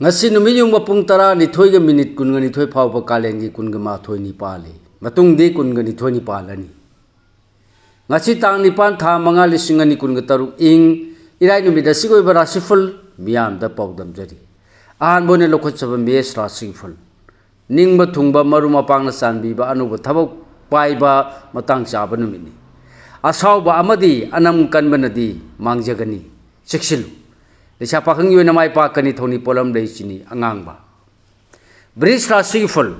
ngasi numi yung mapung tara ni thoi ga minute kun ngani thoi phau pa kalen gi kun ga ma thoi ni pali matung di kun ngani thoi ni palani ngasi tang ni pan tha manga lising ngani kun ga taruk ing irai numi da sigoi ba rasiful miyam da pawdam jari an bone lokhot sab mes rasiful ningba thungba maru mapang na sanbi ba anu ba thabok pai ba matang cha ba numi ni asaw ba amadi anam kan banadi mangjagani siksil Lisa pakhang yun na may pakani thoni polam lay sini angang ba. Bris rasi ful.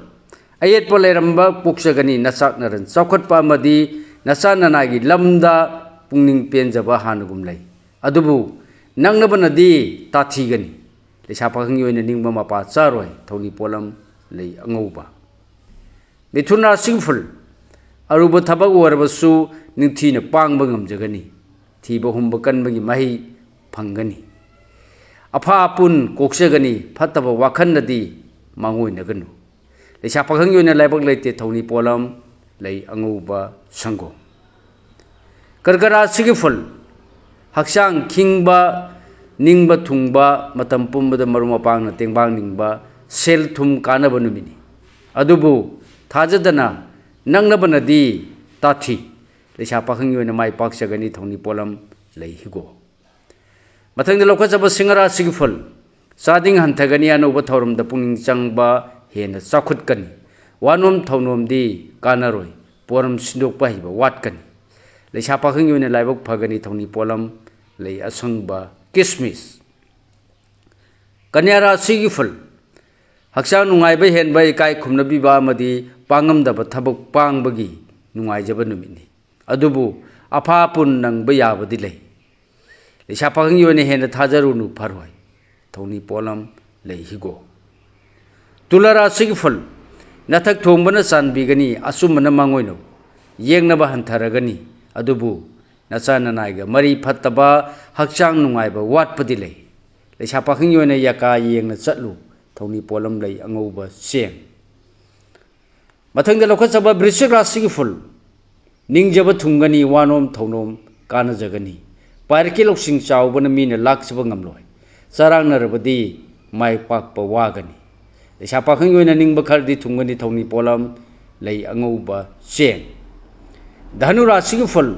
Ayat po lay ramba puksa gani nasak na rin. Sakot pa madi nasa nanagi lamda pungning penja ba hanugum lay. Adubu nang na ba na di tati gani. Lisa pakhang yun na ning mamapa saroy thoni polam lay angaw ba. Mithun rasi ful. Aruba tabag warabasu ning ti na pang bangam jagani. Ti ba humbakan bagi mahi panggani. Apa pun koksegani fataba wakan nadi mangoi naganu leisa pakhang yona laibak leite thoni polam lei anguba sango kargara sigiful haksang kingba ningba thungba matam pumbada maruma pangna tengbang ningba sel thum kana banumini adubu thajadana nangna banadi tathi leisa pakhang yona mai paksagani thoni polam lei higo Matang de lokha jaba singara sigful sading hantagani anu bathorum da puning changba hena sakhut kan wanom thaunom di kanaroi poram sindok pa hiba wat kan leisa pakhang yone laibok phagani thoni polam lei asangba kismis kanyara sigful haksang nungai ba hen bai kai khumna bi ba madi pangam da ba thabok pang bagi nungai jaba numini adubu apha pun nang ba yabadi lei Lisa pakhang yone hena thajarunu pharwai thoni polam lei higo tulara sigful nathak thongbana sanbigani asumana mangoino yengna ba hantaragani adubu nasana naiga mari phattaba hakchang nungai ba watpadi lei Lisa pakhang yone yaka yengna chatlu thoni polam lei angauba seng mathangda lokha saba brishik rasigful ningjaba thungani wanom thonom kana jagani Parki loksing chawbana mina laksaba ngamloi sarang narabadi mai pakpa wagani leisa pakhang yoina ningba khardi thungani thoni polam lei angauba seng dhanu rasi ful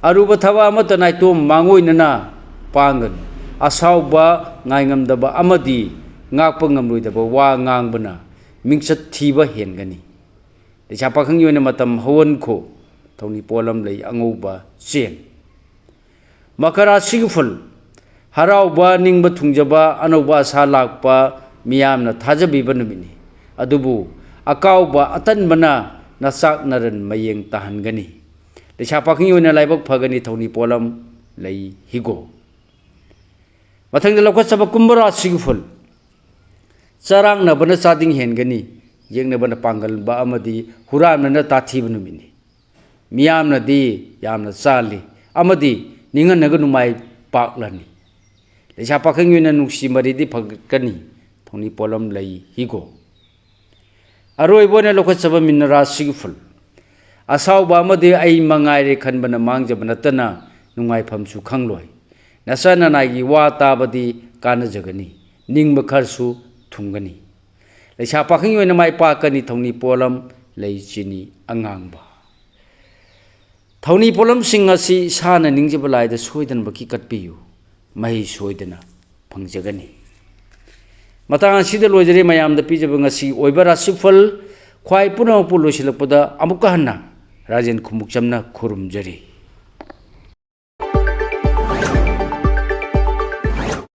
aruba thawa amata naitom mangoinana pangan asawba ngaingamdaba amadi ngakpa ngamloidaba wa ngangbana mingsat thiba hengani leisa pakhang yoina matam hawan kho thoni polam lei angauba seng Makara sigful harauba ningba thungjaba anauba sa lakpa miyamna thajabiba numini adubu akauba atanbana nasak naran mayeng tahangani leisa pakhang yona laibak phagani thoni polam lei higo mathangda lokha saba kumbara sigful charang na bana sading hengani yengna bana pangal ba amadi huramna na tathiba numini miyamna di yamna sali amadi ningan naga numai paklani leisa pakhang yona nungsi maridi phagkani thoni polam lei higo aroi bona lokha saba minara sigful asaw ba made ai mangai re khanbana mangjaba natana nungai phamsu khangloi nasana nagi wa tabadi kana jagani ningba kharsu thungani leisa pakhang yona mai pakani thoni polam lei chini angangba Thoni polam sing asi sana ningjaba laida soidan baki katpiyu mai soidana phangjagani matang asida lojare mayamda pijaba ngasi oiba rasifal khwai punang pu losilakpada amuka hanna rajen khumukchamna khurumjari